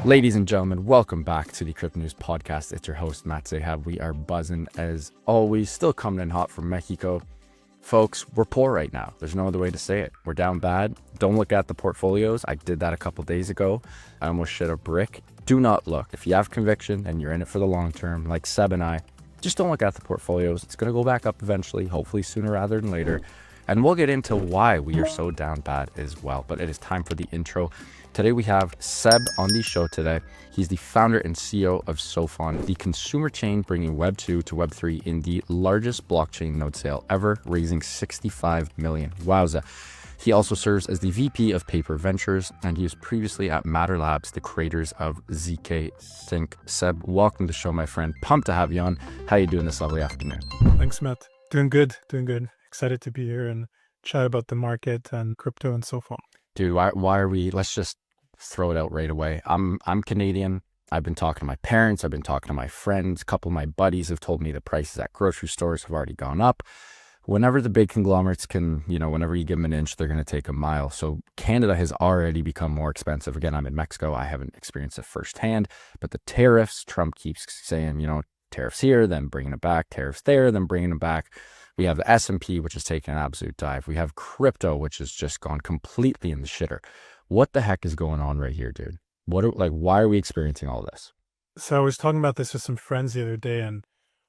Ladies and gentlemen, welcome back to the Crypto News Podcast. It's your host, Matt Zahab. We are buzzing as always, still coming in hot from Mexico. Folks, we're poor right now. There's no other way to say it. We're down bad. Don't look at the portfolios. I did that a couple days ago. I almost shit a brick. Do not look. If you have conviction and you're in it for the long term, like Seb and I, just don't look at the portfolios. It's going to go back up eventually, hopefully sooner rather than later. And we'll get into why we are so down bad as well. But it is time for the intro. Today we have Seb on the show today. He's the founder and CEO of Sophon, the consumer chain bringing Web 2 to Web 3 in the largest blockchain node sale ever, raising 65 million. Wowza. He also serves as the VP of Paper Ventures, and he was previously at Matter Labs, the creators of ZKsync. Seb, welcome to the show, my friend. Pumped to have you on. How you doing this lovely afternoon? Thanks, Matt. Doing good. Excited to be here and chat about the market and crypto and Sophon. Dude, why are we, let's just throw it out right away. I'm Canadian. I've been talking to my parents. I've been talking to my friends. A couple of my buddies have told me the prices at grocery stores have already gone up. Whenever the big conglomerates can, whenever you give them an inch, they're going to take a mile. So Canada has already become more expensive. Again, I'm in Mexico. I haven't experienced it firsthand, but the tariffs, Trump keeps saying, tariffs here, then bringing it back, tariffs there, then bringing them back. We have the S&P, which has taken an absolute dive. We have crypto, which has just gone completely in the shitter. What the heck is going on right here, dude? Why are we experiencing all this? So I was talking about this with some friends the other day, and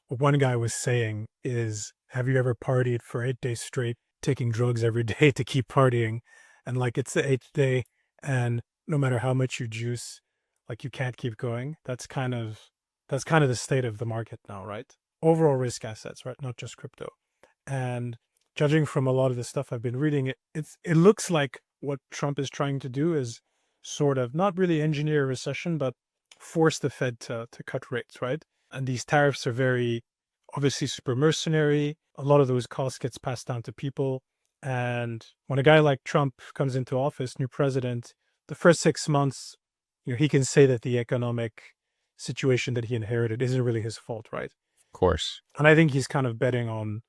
what one guy was saying is, have you ever partied for 8 days straight, taking drugs every day to keep partying? And it's the 8th day, and no matter how much you juice, you can't keep going. That's kind of the state of the market now, right? Overall risk assets, right? Not just crypto. And judging from a lot of the stuff I've been reading, it looks like what Trump is trying to do is sort of not really engineer a recession, but force the Fed to cut rates, right? And these tariffs are very obviously super mercenary. A lot of those costs gets passed down to people. And when a guy like Trump comes into office, new president, the first 6 months, he can say that the economic situation that he inherited isn't really his fault, right? Of course. And I think he's kind of betting on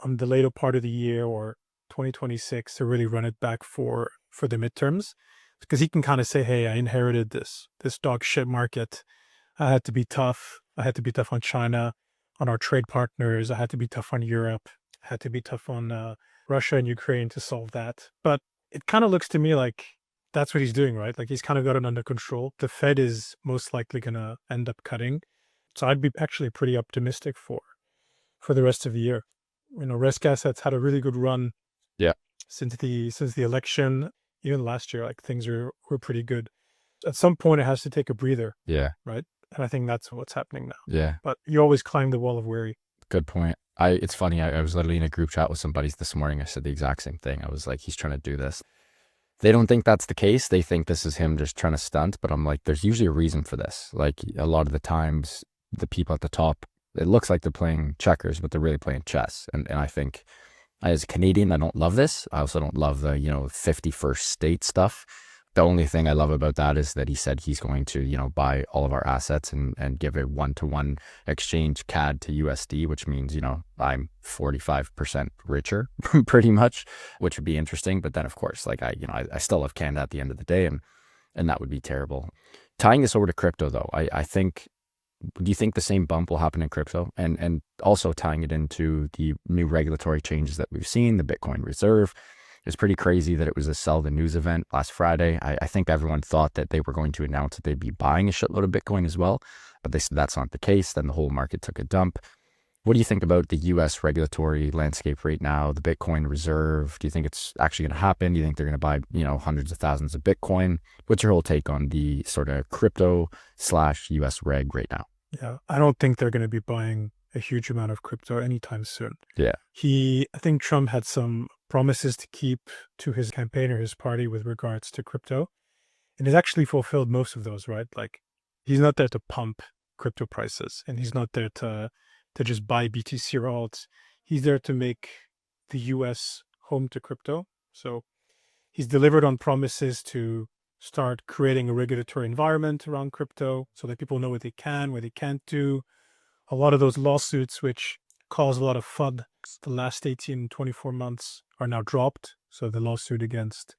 the later part of the year or 2026 to really run it back for the midterms, because he can kind of say, hey, I inherited this dog shit market. I had to be tough. I had to be tough on China, on our trade partners. I had to be tough on Europe. I had to be tough on Russia and Ukraine to solve that. But it kind of looks to me like that's what he's doing, right? He's kind of got it under control. The Fed is most likely going to end up cutting. So I'd be actually pretty optimistic for the rest of the year. Risk assets had a really good run. Yeah. Since the election, even last year, things were pretty good. At some point, it has to take a breather. Yeah. Right. And I think that's what's happening now. Yeah. But you always climb the wall of worry. Good point. It's funny. I was literally in a group chat with some buddies this morning. I said the exact same thing. I was like, he's trying to do this. They don't think that's the case. They think this is him just trying to stunt. But I'm like, there's usually a reason for this. A lot of the times, the people at the top, it looks like they're playing checkers, but they're really playing chess. And I think as a Canadian, I don't love this. I also don't love the, 51st state stuff. The only thing I love about that is that he said he's going to, buy all of our assets and give a 1-to-1 exchange CAD to USD, which means, I'm 45% richer pretty much, which would be interesting. But then of course, I still love Canada at the end of the day, and that would be terrible. Tying this over to crypto though, I think, do you think the same bump will happen in crypto? And also tying it into the new regulatory changes that we've seen, the Bitcoin reserve. It's pretty crazy that it was a sell the news event last Friday. I think everyone thought that they were going to announce that they'd be buying a shitload of Bitcoin as well, but they said that's not the case. Then the whole market took a dump. What do you think about the US regulatory landscape right now, the Bitcoin reserve? Do you think it's actually going to happen? Do you think they're going to buy, hundreds of thousands of Bitcoin? What's your whole take on the sort of crypto/US reg right now? Yeah, I don't think they're going to be buying a huge amount of crypto anytime soon. Yeah. I think Trump had some promises to keep to his campaign or his party with regards to crypto, and he's actually fulfilled most of those, right? He's not there to pump crypto prices, and he's not there to just buy BTC or alts. He's there to make the US home to crypto. So he's delivered on promises to start creating a regulatory environment around crypto so that people know what they can, what they can't do. A lot of those lawsuits, which caused a lot of FUD the last 18, 24 months, are now dropped. So the lawsuit against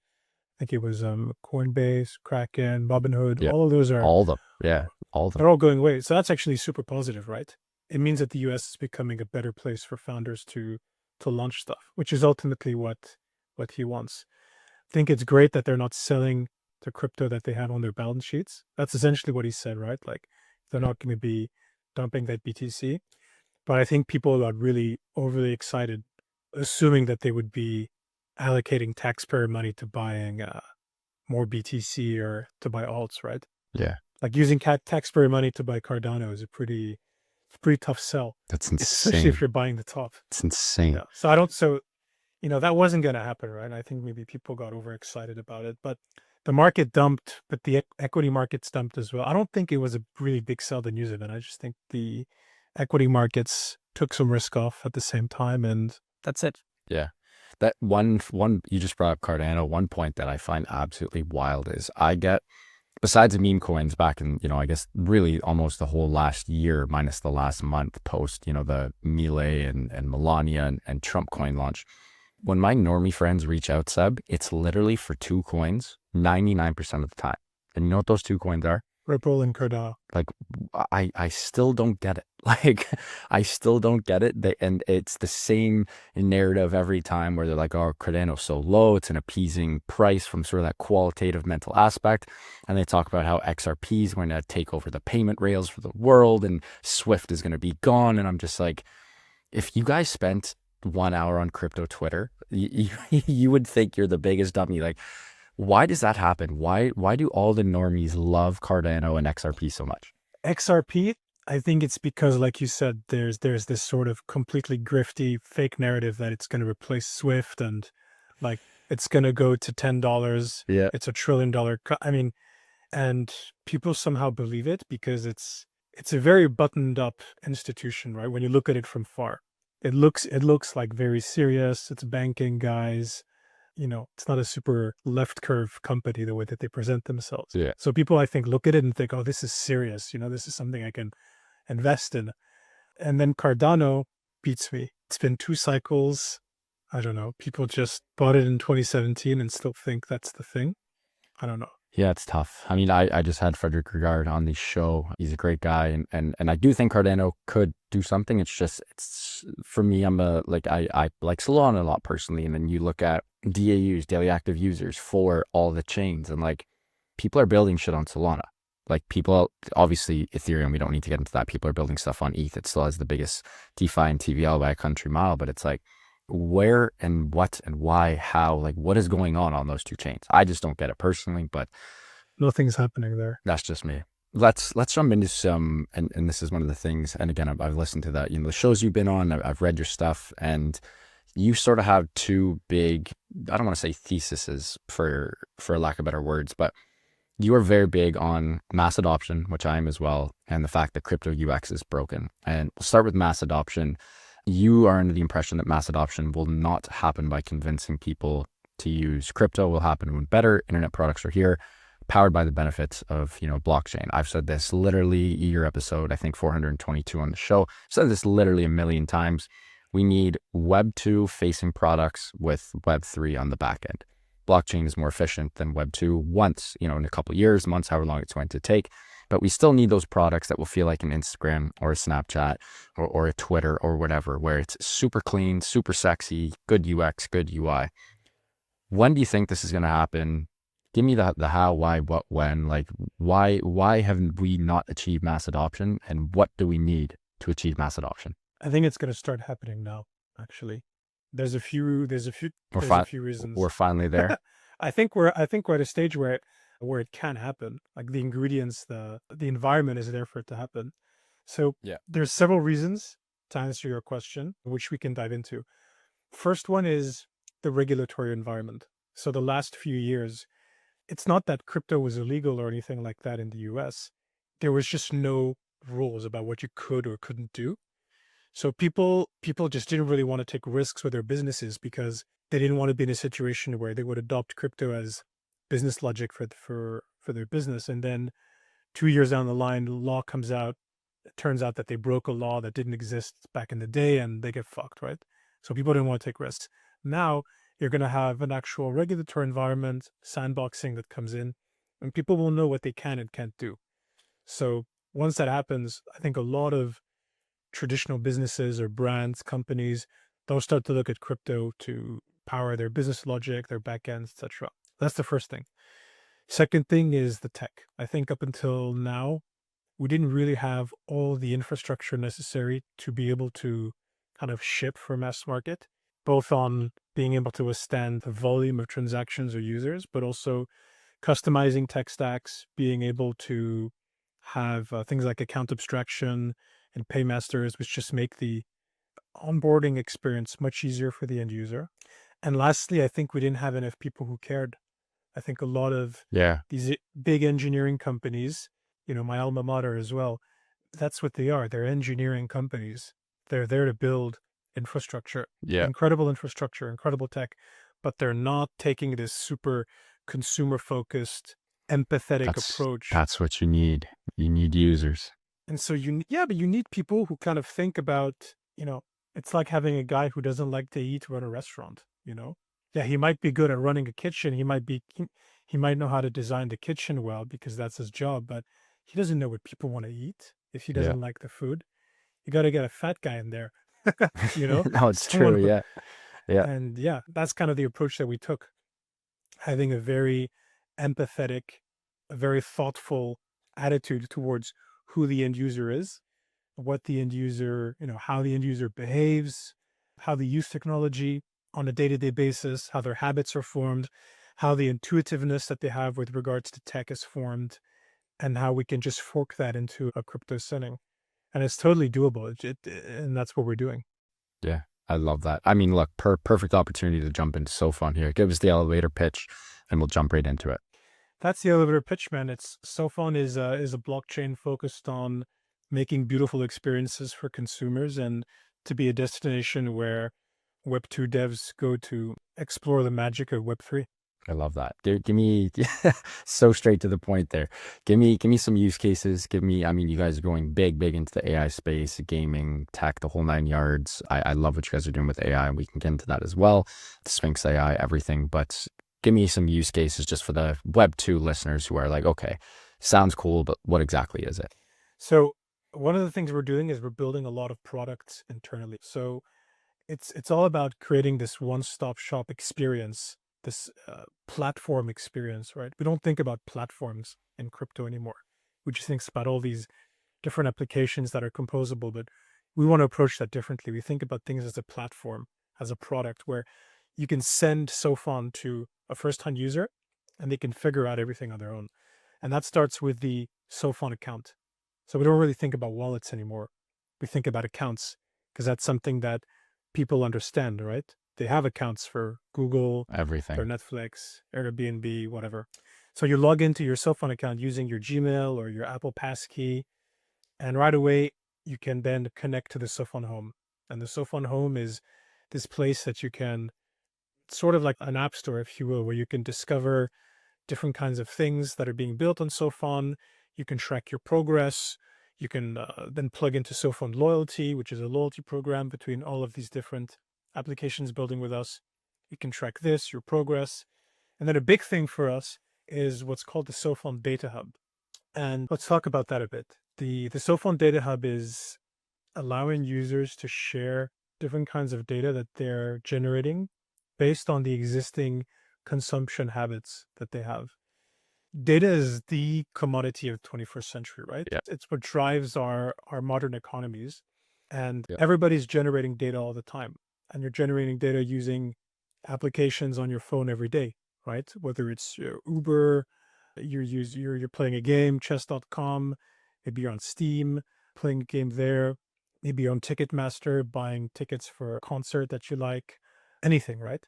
think it was Coinbase, Kraken, Robinhood. Yeah. All of those are All of them. Yeah. All of them. they're all going away. So that's actually super positive, right? It means that the US is becoming a better place for founders to launch stuff, which is ultimately what he wants. I think it's great that they're not selling the crypto that they have on their balance sheets. That's essentially what he said, right? Like they're not going to be dumping that BTC. But I think people are really overly excited, assuming that they would be allocating taxpayer money to buying more BTC or to buy alts, right? Yeah. Like using taxpayer money to buy Cardano is a pretty tough sell, That's especially if insane. you're buying the top. It's insane. Yeah. So I don't. So that wasn't going to happen, right? I think maybe people got overexcited about it, but the market dumped, but the equity markets dumped as well. I don't think it was a really big sell the news event. I just think the equity markets took some risk off at the same time, and that's it. Yeah. That one you just brought up Cardano. One point that I find absolutely wild is I get, besides the meme coins back in, I guess really almost the whole last year minus the last month post, the Milei and Melania and Trump coin launch. When my normie friends reach out, Seb, it's literally for two coins 99% of the time. And you know what those two coins are? Ripple and Cardano. Like, I still don't get it. Like, I still don't get it. And it's the same narrative every time where they're like, oh, Cardano's so low. It's an appeasing price from sort of that qualitative mental aspect. And they talk about how XRP is going to take over the payment rails for the world and Swift is going to be gone. And I'm just like, if you guys spent 1 hour on crypto Twitter, you would think you're the biggest dummy. Like, why does that happen? Why do all the normies love Cardano and XRP so much? XRP, I think it's because, like you said, there's this sort of completely grifty fake narrative that it's going to replace Swift and like it's going to go to $10. Yeah. It's $1 trillion. I mean, and people somehow believe it because it's a very buttoned up institution, right? When you look at it from far, it looks like very serious. It's banking guys. It's not a super left curve company the way that they present themselves. Yeah. So people, I think, look at it and think, oh, this is serious. This is something I can invest in. And then Cardano beats me. It's been 2 cycles. I don't know. People just bought it in 2017 and still think that's the thing. I don't know. Yeah, it's tough. I mean, I just had Frederick Regard on the show. He's a great guy. And I do think Cardano could do something. It's for me, I like Solana a lot personally. And then you look at DAUs, daily active users for all the chains. And like people are building shit on Solana. Like people, obviously Ethereum, we don't need to get into that. People are building stuff on ETH. It still has the biggest DeFi and TVL by a country mile. But it's like, where and what and why, how, like what is going on those two chains? I just don't get it personally, but Nothing's happening there. that's just me. Let's jump into some, and this is one of the things, and again, I've listened to that, the shows you've been on, I've read your stuff, and you sort of have two big, I don't want to say theses for lack of better words, but you are very big on mass adoption, which I am as well, and the fact that crypto UX is broken. And we'll start with mass adoption. You are under the impression that mass adoption will not happen by convincing people to use crypto. Will happen when better internet products are here, powered by the benefits of, blockchain. I've said this literally your episode, I think 422 on the show. I've said this literally a million times. We need Web 2 facing products with Web 3 on the back end. Blockchain is more efficient than Web 2 once, in a couple of years, months, however long it's going to take. But we still need those products that will feel like an Instagram or a Snapchat or a Twitter or whatever, where it's super clean, super sexy, good UX, good UI. When do you think this is going to happen? Give me the how, why, what, when. Like, why haven't we not achieved mass adoption? And what do we need to achieve mass adoption? I think it's going to start happening now, actually. There's a few reasons. We're finally there. I think we're at a stage where it can happen. Like the ingredients, the environment is there for it to happen. So Yeah. there's several reasons to answer your question, which we can dive into. First one is the regulatory environment. So the last few years, it's not that crypto was illegal or anything like that in the US. There was just no rules about what you could or couldn't do. So people just didn't really want to take risks with their businesses because they didn't want to be in a situation where they would adopt crypto as business logic for their business. And then 2 years down the line, the law comes out. It turns out that they broke a law that didn't exist back in the day and they get fucked, right? So people didn't want to take risks. Now You're going to have an actual regulatory environment, sandboxing that comes in, and people will know what they can and can't do. So once that happens, I think a lot of traditional businesses or brands, companies, they'll start to look at crypto to power their business logic, their backends, etc. That's the first thing. Second thing is the tech. I think up until now, we didn't really have all the infrastructure necessary to be able to kind of ship for mass market, both on being able to withstand the volume of transactions or users, but also customizing tech stacks, being able to have things like account abstraction and paymasters, which just make the onboarding experience much easier for the end user. And lastly, I think we didn't have enough people who cared. I think a lot of Yeah. these big engineering companies, my alma mater as well, that's what they are. They're engineering companies. They're there to build infrastructure, Yeah. incredible infrastructure, incredible tech, but they're not taking this super consumer focused, empathetic That's approach. that's what you need. You need users. And so yeah, but you need people who kind of think about, it's like having a guy who doesn't like to eat run a restaurant. Yeah, he might be good at running a kitchen. He might know how to design the kitchen well because that's his job, but he doesn't know what people want to eat if he Yeah. doesn't like the food. You got to get a fat guy in there, you know, No, it's someone true. Yeah. Yeah. and yeah, that's kind of the approach that we took, having a very empathetic, a very thoughtful attitude towards who the end user is, what the end user, how the end user behaves, how they use technology on a day-to-day basis, how their habits are formed, how the intuitiveness that they have with regards to tech is formed, and how we can just fork that into a crypto setting. And it's totally doable. And that's what we're doing. Yeah. I love that. I mean, look, perfect opportunity to jump into Sophon here. Give us the elevator pitch and we'll jump right into it. That's the elevator pitch, man. It's Sophon is a blockchain focused on making beautiful experiences for consumers and to be a destination where Web2 devs go to explore the magic of Web3. I love that. Give me so straight to the point there. Give me some use cases. I mean, you guys are going big into the AI space, gaming, tech, the whole nine yards. I love what you guys are doing with AI, and we can get into that as well. The Sphinx AI, everything. But give me some use cases just for the Web2 listeners who are like, okay, sounds cool, but what exactly is it? So one of the things we're doing is we're building a lot of products internally. So it's all about creating this one-stop shop experience, this platform experience, right? We don't think about platforms in crypto anymore. We just think about all these different applications that are composable, but we want to approach that differently. We think about things as a platform, as a product where you can send Sophon to a first-time user and they can figure out everything on their own. And that starts with the Sophon account. So we don't really think about wallets anymore. We think about accounts because that's something that people understand, right? They have accounts for Google, their Everything. Netflix, Airbnb, whatever. So you log into your Sophon account using your Gmail or your Apple Passkey, and right away you can then connect to the Sophon Home. And the Sophon Home is this place that you can, sort of like an app store, if you will, where you can discover different kinds of things that are being built on Sophon. You can track your progress. You can then plug into Sophon Loyalty, which is a loyalty program between all of these different applications building with us. You can track this, your progress. And then a big thing for us is what's called the Sophon Data Hub. And let's talk about that a bit. The Sophon Data Hub is allowing users to share different kinds of data that they're generating based on the existing consumption habits that they have. Data is the commodity of the 21st century, right? Yeah. It's what drives our modern economies. And Yeah. everybody's generating data all the time. And you're generating data using applications on your phone every day, right? Whether it's Uber, you're playing a game, chess.com, maybe you're on Steam, playing a game there, maybe you're on Ticketmaster, buying tickets for a concert that you like, anything, right?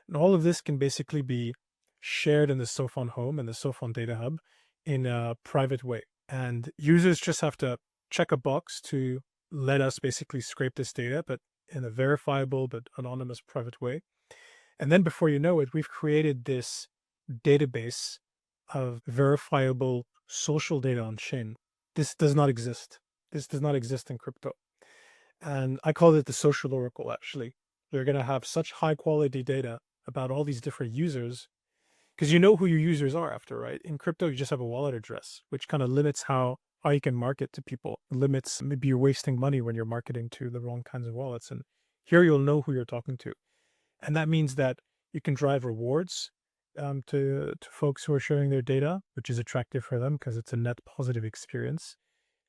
And all of this can basically be shared in the Sophon Home and the Sophon Data Hub in a private way. And users just have to check a box to let us basically scrape this data, but in a verifiable but anonymous private way. And then before you know it, we've created this database of verifiable social data on chain. This does not exist. This does not exist in crypto. And I call it the social oracle, actually. You're going to have such high quality data about all these different users, because you know who your users are after, right? In crypto, you just have a wallet address, which kind of limits how you can market to people. It limits, maybe you're wasting money when you're marketing to the wrong kinds of wallets. And here you'll know who you're talking to. And that means that you can drive rewards to folks who are sharing their data, which is attractive for them because it's a net positive experience.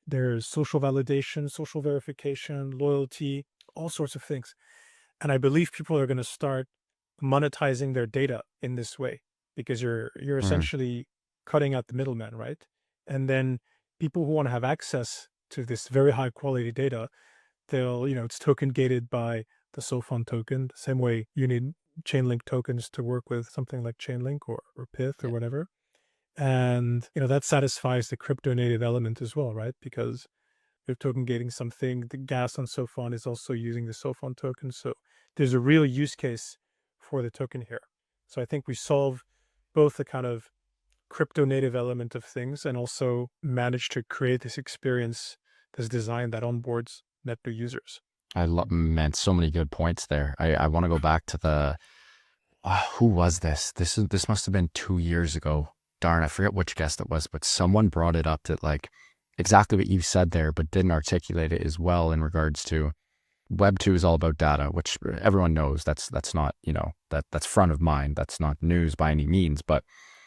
There's social validation, social verification, loyalty, all sorts of things. And I believe people are going to start monetizing their data in this way, because you're Mm. essentially cutting out the middleman, right? And then people who want to have access to this very high quality data, they'll, it's token gated by the Sophon token, the same way you need Chainlink tokens to work with something like Chainlink or Pith or Yeah. whatever. And, that satisfies the crypto native element as well, right? Because they're token gating something. The gas on Sophon is also using the Sophon token. So there's a real use case for the token here. So I think we solve both the kind of crypto native element of things and also manage to create this experience, this design that onboards net new users. I love, man, so many good points there. I want to go back to the, who was this? This must have been 2 years ago. Darn, I forget which guest it was, but someone brought it up that like exactly what you said there, but didn't articulate it as well in regards to Web 2 is all about data, which everyone knows that's not, that's front of mind. That's not news by any means. But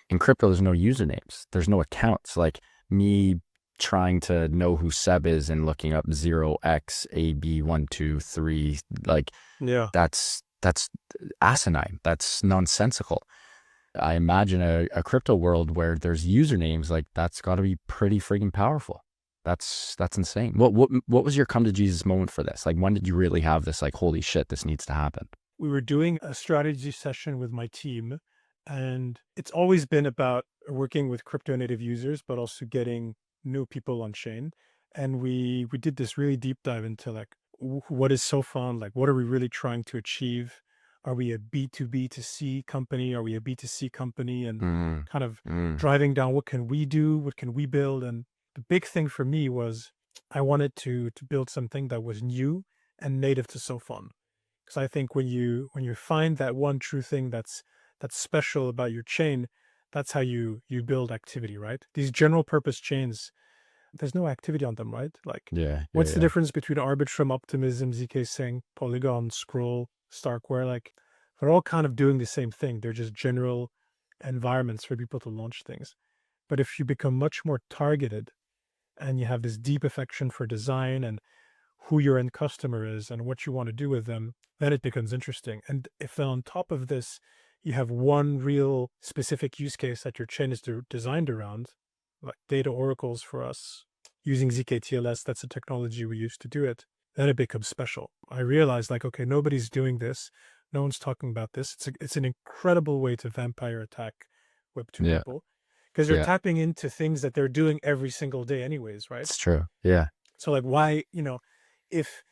in crypto, there's no usernames. There's no accounts. Like me trying to know who Seb is and looking up 0xab123, like Yeah. that's asinine. That's nonsensical. I imagine a crypto world where there's usernames, like that's got to be pretty freaking powerful. That's insane. What was your come to Jesus moment for this? Like, when did you really have this, like, holy shit, this needs to happen? We were doing a strategy session with my team, and it's always been about working with crypto native users, but also getting new people on chain. And we did this really deep dive into like, what is Sophon? Like, what are we really trying to achieve? Are we a B2B to C company? Are we a B2C company? And Mm, kind of mm, driving down, what can we do? What can we build? And the big thing for me was I wanted to build something that was new and native to Sophon. Because I think when you find that one true thing that's special about your chain, that's how you build activity, right? These general purpose chains, there's no activity on them, right? Like, yeah, yeah, what's the yeah. difference between Arbitrum, Optimism, ZKsync, Polygon, Scroll, Starkware? Like, they're all kind of doing the same thing. They're just general environments for people to launch things. But if you become much more targeted and you have this deep affection for design and who your end customer is and what you want to do with them, then it becomes interesting. And if then on top of this, you have one real specific use case that your chain is designed around, like data oracles for us, using ZKTLS, that's a technology we use to do it, then it becomes special. I realized like, okay, nobody's doing this. No one's talking about this. It's an incredible way to vampire attack Web2 Yeah, people, because you're yeah, tapping into things that they're doing every single day anyways, right? it's true. Yeah, So like, why, if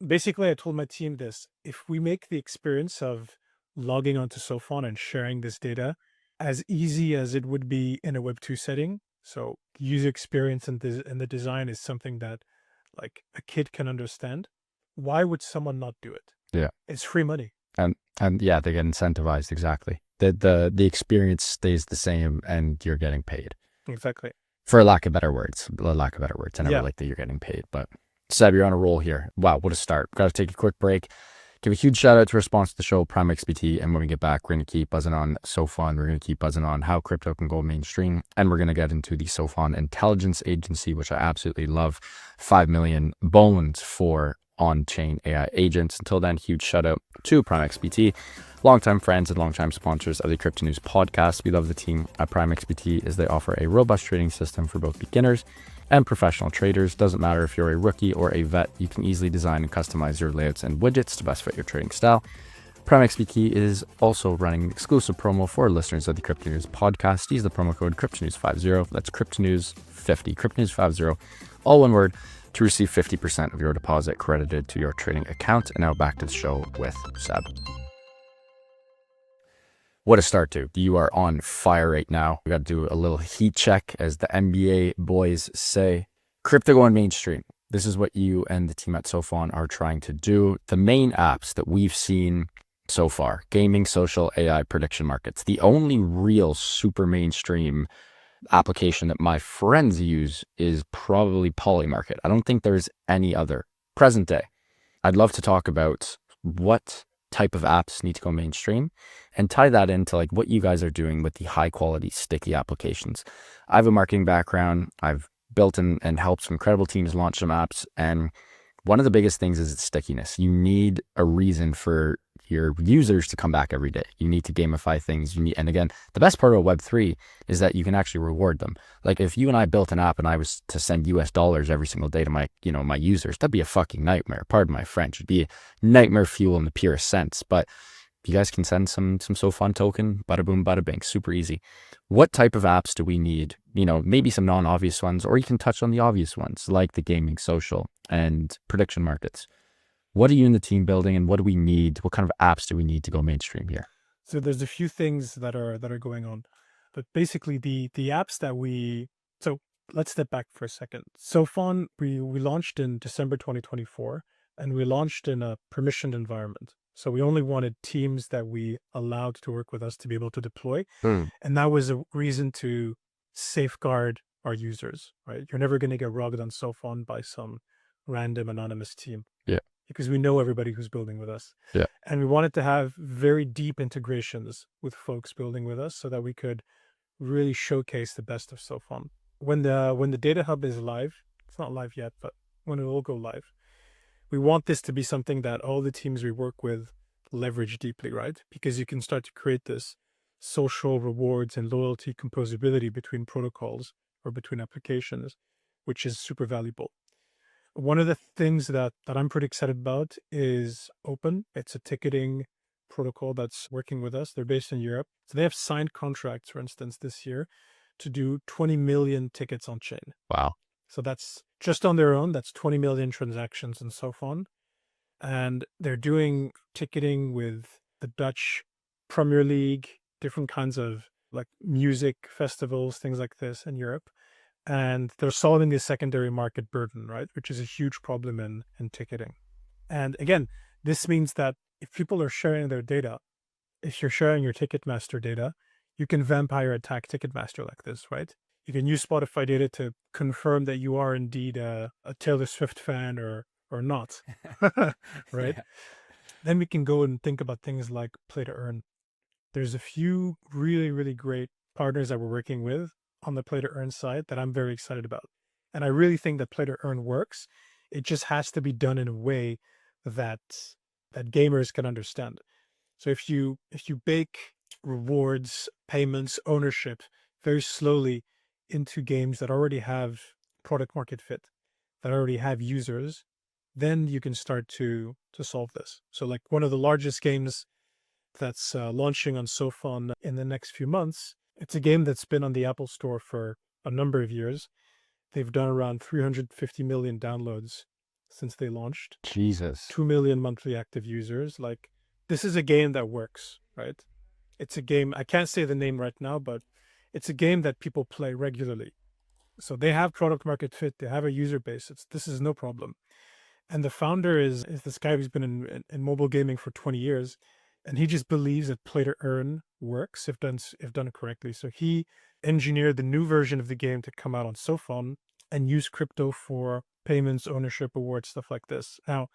basically I told my team this, if we make the experience of logging onto Sophon and sharing this data as easy as it would be in a Web2 setting, so user experience and the design is something that like a kid can understand, why would someone not do it? yeah. It's free money. And yeah, they get incentivized, exactly. The experience stays the same and you're getting paid. Exactly. For lack of better words. Lack of better words. I never Yeah. like that you're getting paid, but Seb, you're on a roll here. Wow, what a start. Got to take a quick break. Give a huge shout out to our sponsor of the show, Prime XBT. And when we get back, we're going to keep buzzing on Sophon. We're going to keep buzzing on how crypto can go mainstream. And we're going to get into the Sophon Intelligence Agency, which I absolutely love. 5 million bones for on-chain AI agents. Until then, huge shout out to Prime XBT, longtime friends and longtime sponsors of the Crypto News podcast. We love the team at Prime XBT as they offer a robust trading system for both beginners and professional traders. Doesn't matter if you're a rookie or a vet, you can easily design and customize your layouts and widgets to best fit your trading style. Prime XBT is also running an exclusive promo for listeners of the Crypto News podcast. Use the promo code CryptoNews50. That's CryptoNews50, CryptoNews50, all one word, to receive 50% of your deposit credited to your trading account. And now back to the show with Seb. What a start to. You are on fire right now. We got to do a little heat check, as the NBA boys say. Crypto going mainstream. This is what you and the team at Sophon are trying to do. The main apps that we've seen so far. Gaming, social, AI, prediction markets. The only real super mainstream application that my friends use is probably Polymarket. I don't think there's any other present day. I'd love to talk about what type of apps need to go mainstream and tie that into like what you guys are doing with the high quality sticky applications. I have a marketing background. I've built and helped some incredible teams launch some apps, and one of the biggest things is its stickiness. You need a reason for your users to come back every day. You need to gamify things. And again, the best part about Web3 is that you can actually reward them. Like if you and I built an app and I was to send US dollars every single day to my users, that'd be a fucking nightmare. Pardon my French. It'd be nightmare fuel in the purest sense. But you guys can send some Sophon token, bada boom, bada bing, super easy. What type of apps do we need? Maybe some non-obvious ones, or you can touch on the obvious ones like the gaming, social, and prediction markets. What are you in the team building, and what do we need? What kind of apps do we need to go mainstream here? So there's a few things that are going on, but basically the apps that we so let's step back for a second. Sophon we launched in December 2024, and we launched in a permissioned environment. So we only wanted teams that we allowed to work with us to be able to deploy, Hmm. and that was a reason to safeguard our users. Right, you're never going to get rugged on Sophon by some random anonymous team Yeah, because we know everybody who's building with us. yeah, And we wanted to have very deep integrations with folks building with us so that we could really showcase the best of Sophon. When the data hub is live, it's not live yet, but when it will go live, we want this to be something that all the teams we work with leverage deeply, right? Because you can start to create this social rewards and loyalty composability between protocols or between applications, which is super valuable. One of the things that I'm pretty excited about is Open. It's a ticketing protocol that's working with us. They're based in Europe. So they have signed contracts, for instance, this year to do 20 million tickets on chain. wow, So that's just on their own, that's 20 million transactions and so on. And they're doing ticketing with the Dutch Premier League, different kinds of like music festivals, things like this in Europe, and they're solving the secondary market burden, right? Which is a huge problem in ticketing. And again, this means that if people are sharing their data, if you're sharing your Ticketmaster data, you can vampire attack Ticketmaster like this, right? You can use Spotify data to confirm that you are indeed a Taylor Swift fan or not, right? yeah, Then we can go and think about things like play to earn. There's a few really, really great partners that we're working with on the play to earn side that I'm very excited about. And I really think that play to earn works. It just has to be done in a way that gamers can understand. So if you bake rewards, payments, ownership very slowly into games that already have product market fit, that already have users, then you can start to solve this. So like one of the largest games that's launching on Sophon in the next few months. It's a game that's been on the Apple Store for a number of years. They've done around 350 million downloads since they launched, Jesus. 2 million monthly active users. Like, this is a game that works, right? It's a game, I can't say the name right now, but it's a game that people play regularly. So they have product market fit, they have a user base. This is no problem. And the founder is this guy who's been in mobile gaming for 20 years, and he just believes that play to earn works if done correctly. So he engineered the new version of the game to come out on Sophon and use crypto for payments, ownership, awards, stuff like this. Now,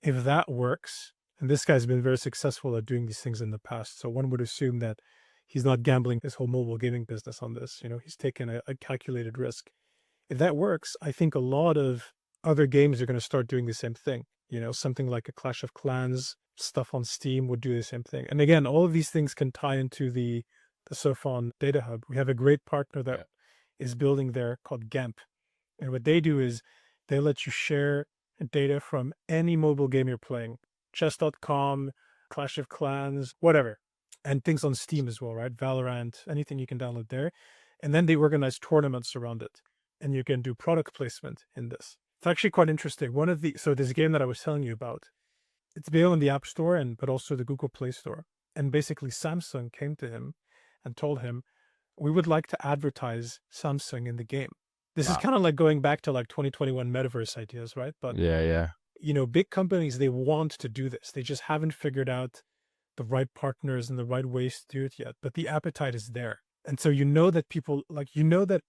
if that works, and this guy's been very successful at doing these things in the past, so one would assume that he's not gambling his whole mobile gaming business on this. He's taken a calculated risk. If that works, I think a lot of other games are going to start doing the same thing. Something like a Clash of Clans stuff on Steam would do the same thing. And again, all of these things can tie into the Sophon data hub. We have a great partner that Yeah. is building there called GAMP. And what they do is they let you share data from any mobile game you're playing, chess.com, Clash of Clans, whatever, and things on Steam as well, right? Valorant, anything you can download there. And then they organize tournaments around it, and you can do product placement in this. It's actually quite interesting. So this game that I was telling you about, it's available in the App Store but also the Google Play Store. And basically Samsung came to him and told him, we would like to advertise Samsung in the game. This is Wow. kind of like going back to like 2021 metaverse ideas, right? But Yeah, yeah. big companies, they want to do this. They just haven't figured out the right partners and the right ways to do it yet, but the appetite is there. And so you know that people like you know that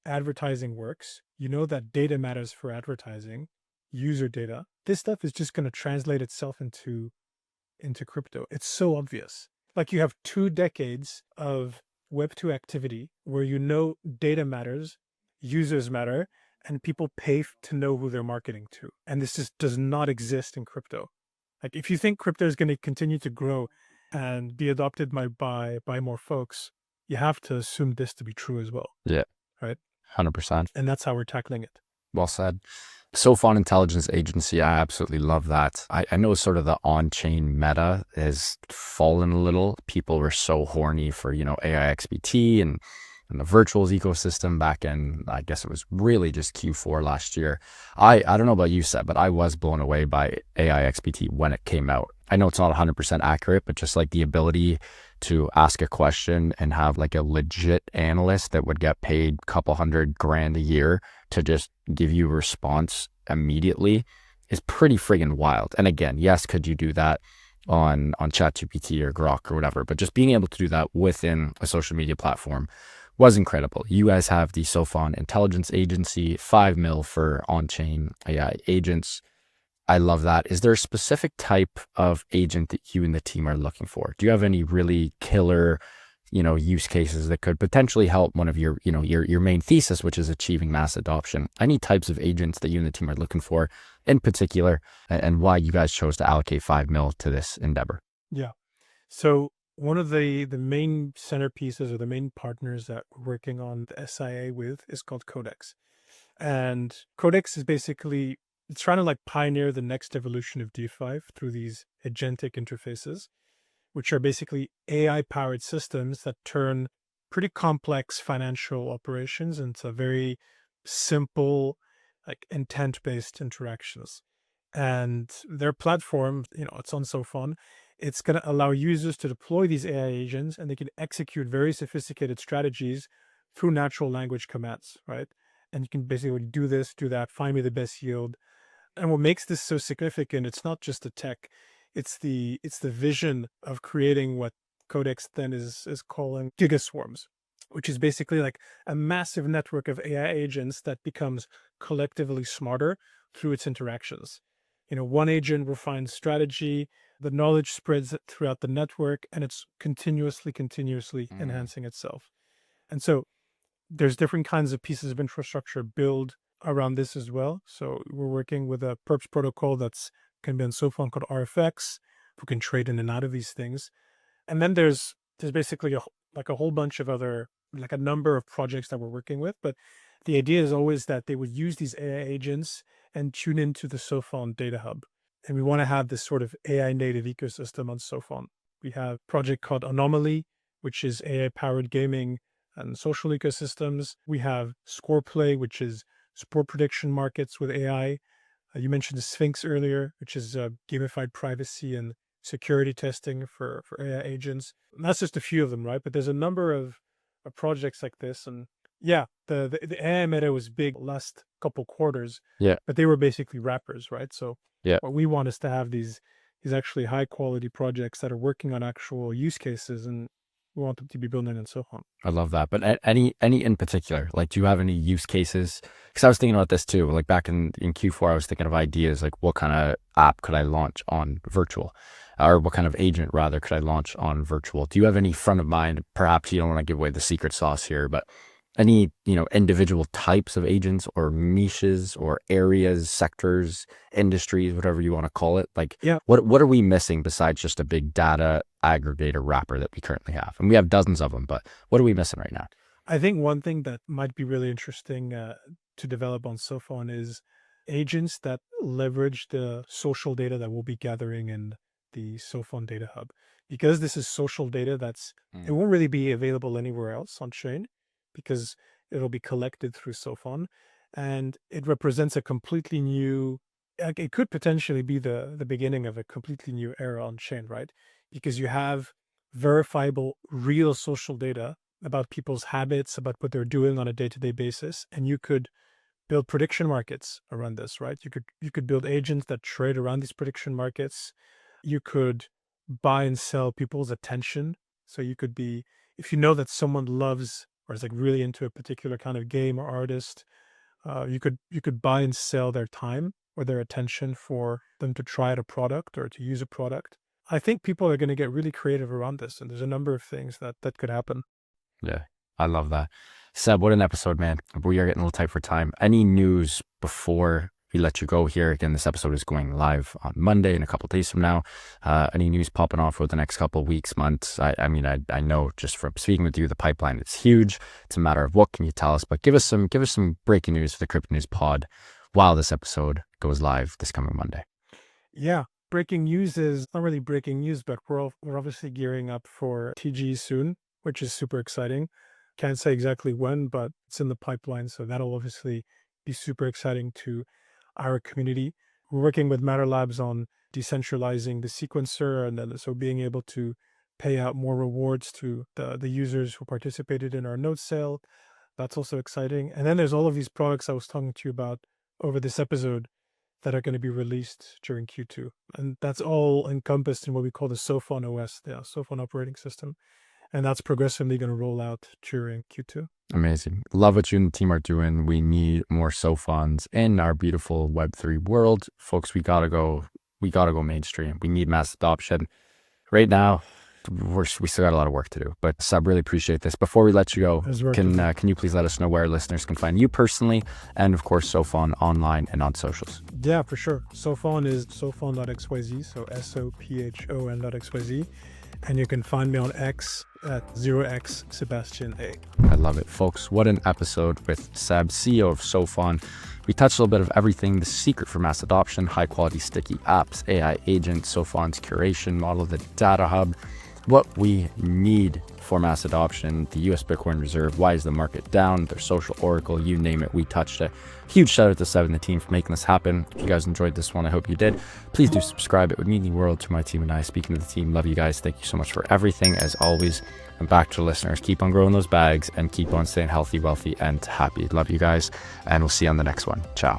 advertising works, you know that data matters for advertising, user data. This stuff is just going to translate itself into crypto. It's so obvious. Like you have 2 decades of Web2 activity where you know data matters, users matter, and people pay to know who they're marketing to. And this just does not exist in crypto. Like if you think crypto is going to continue to grow and be adopted by more folks, you have to assume this to be true as well, Yeah, right? 100%. And that's how we're tackling it. Well said. Sophon Intelligence Agency, I absolutely love that. I know sort of the on-chain meta has fallen a little. People were so horny for, AI XBT and the virtuals ecosystem back in, I guess it was really just Q4 last year. I don't know about you, Seb, but I was blown away by AI XBT when it came out. I know it's not 100% accurate, but just like the ability to ask a question and have like a legit analyst that would get paid a couple $100,000 a year to just give you a response immediately is pretty friggin' wild. And again, yes, could you do that on ChatGPT or Grok or whatever, but just being able to do that within a social media platform was incredible. You guys have the Sophon Intelligence Agency, 5 mil for on-chain AI agents. I love that. Is there a specific type of agent that you and the team are looking for? Do you have any really killer, use cases that could potentially help one of your main thesis, which is achieving mass adoption? Any types of agents that you and the team are looking for in particular, and why you guys chose to allocate 5 mil to this endeavor? Yeah. So one of the main centerpieces or the main partners that we're working on the SIA with is called Codex. And Codex is basically it's trying to like pioneer the next evolution of DeFi through these agentic interfaces, which are basically AI powered systems that turn pretty complex financial operations into very simple, like intent based interactions. And their platform, it's on Sophon. It's going to allow users to deploy these AI agents and they can execute very sophisticated strategies through natural language commands, right? And you can basically do this, do that, find me the best yield. And what makes this so significant, it's not just the tech, it's the vision of creating what Codex then is calling gigaswarms, which is basically like a massive network of AI agents that becomes collectively smarter through its interactions. One agent refines strategy, the knowledge spreads throughout the network, and it's continuously enhancing itself. And so there's different kinds of pieces of infrastructure built around this as well. So we're working with a perps protocol that's can be on Sophon called RFX, who can trade in and out of these things. And then there's basically like a whole bunch of other like a number of projects that we're working with. But the idea is always that they would use these AI agents and tune into the Sophon data hub. And we want to have this sort of AI native ecosystem on Sophon. We have a project called Anomaly, which is AI powered gaming and social ecosystems. We have Scoreplay, which is sport prediction markets with AI. You mentioned Sphinx earlier, which is gamified privacy and security testing for AI agents. And that's just a few of them, right? But there's a number of projects like this. And yeah, the AI meta was big last couple quarters, Yeah, but they were basically wrappers, right? So yeah. what we want is to have these actually high quality projects that are working on actual use cases, and we want them to be building and so on. I love that. But any in particular, like, do you have any use cases? Because I was thinking about this too. Like back in Q4, I was thinking of ideas like what kind of app could I launch on virtual, or what kind of agent rather could I launch on virtual? Do you have any front of mind? Perhaps you don't want to give away the secret sauce here, but any individual types of agents or niches or areas, sectors, industries, whatever you want to call it, like Yeah, what are we missing besides just a big data aggregator wrapper that we currently have? And we have dozens of them, but what are we missing right now? I think one thing that might be really interesting to develop on Sophon is agents that leverage the social data that we'll be gathering in the Sophon Data Hub. Because this is social data it Mm. won't really be available anywhere else on chain because it'll be collected through Sophon, and it represents a completely new. Like it could potentially be the beginning of a completely new era on chain, right? Because you have verifiable, real social data about people's habits, about what they're doing on a day-to-day basis, and you could build prediction markets around this, right? You could build agents that trade around these prediction markets. You could buy and sell people's attention. So you could be, if you know that someone loves or is like really into a particular kind of game or artist, you could buy and sell their time or their attention for them to try out a product or to use a product. I think people are going to get really creative around this, and there's a number of things that could happen. Yeah, I love that. Seb, what an episode, man. We are getting a little tight for time. Any news before we let you go here? Again, this episode is going live on Monday in a couple of days from now. Any news popping off over the next couple of weeks, months? I mean, I know just from speaking with you, the pipeline is huge. It's a matter of what can you tell us, but give us some breaking news for the Crypto News Pod while this episode goes live this coming Monday. Yeah. Breaking news is not really breaking news, but we're obviously gearing up for TG soon, which is super exciting. Can't say exactly when, but it's in the pipeline. So that'll obviously be super exciting to our community. We're working with Matter Labs on decentralizing the sequencer, and then so being able to pay out more rewards to the users who participated in our node sale. That's also exciting. And then there's all of these products I was talking to you about over this episode that are going to be released during Q2. And that's all encompassed in what we call the Sophon OS, the Sophon operating system. And that's progressively going to roll out during Q2. Amazing. Love what you and the team are doing. We need more Sophons in our beautiful Web3 world. Folks, we gotta go mainstream. We need mass adoption. Right now, we still got a lot of work to do. But Seb, really appreciate this. Before we let you go, can you please let us know where listeners can find you personally, and of course Sophon online and on socials? Yeah, for sure. Sophon is sophon.xyz, so sophon.xyz. And you can find me on X at 0xSebastianA. I love it, folks. What an episode with Seb, CEO of Sophon. We touched a little bit of everything: the secret for mass adoption, high quality sticky apps, AI agents, Sophon's curation model, the data hub, what we need for mass adoption, the US Bitcoin Reserve, why is the market down, their social oracle, you name it, we touched it. Huge shout out to Seb and the team for making this happen. If you guys enjoyed this one, I hope you did. Please do subscribe. It would mean the world to my team and I. Speaking to the team, love you guys. Thank you so much for everything, as always. And back to the listeners, keep on growing those bags and keep on staying healthy, wealthy, and happy. Love you guys, and we'll see you on the next one. Ciao.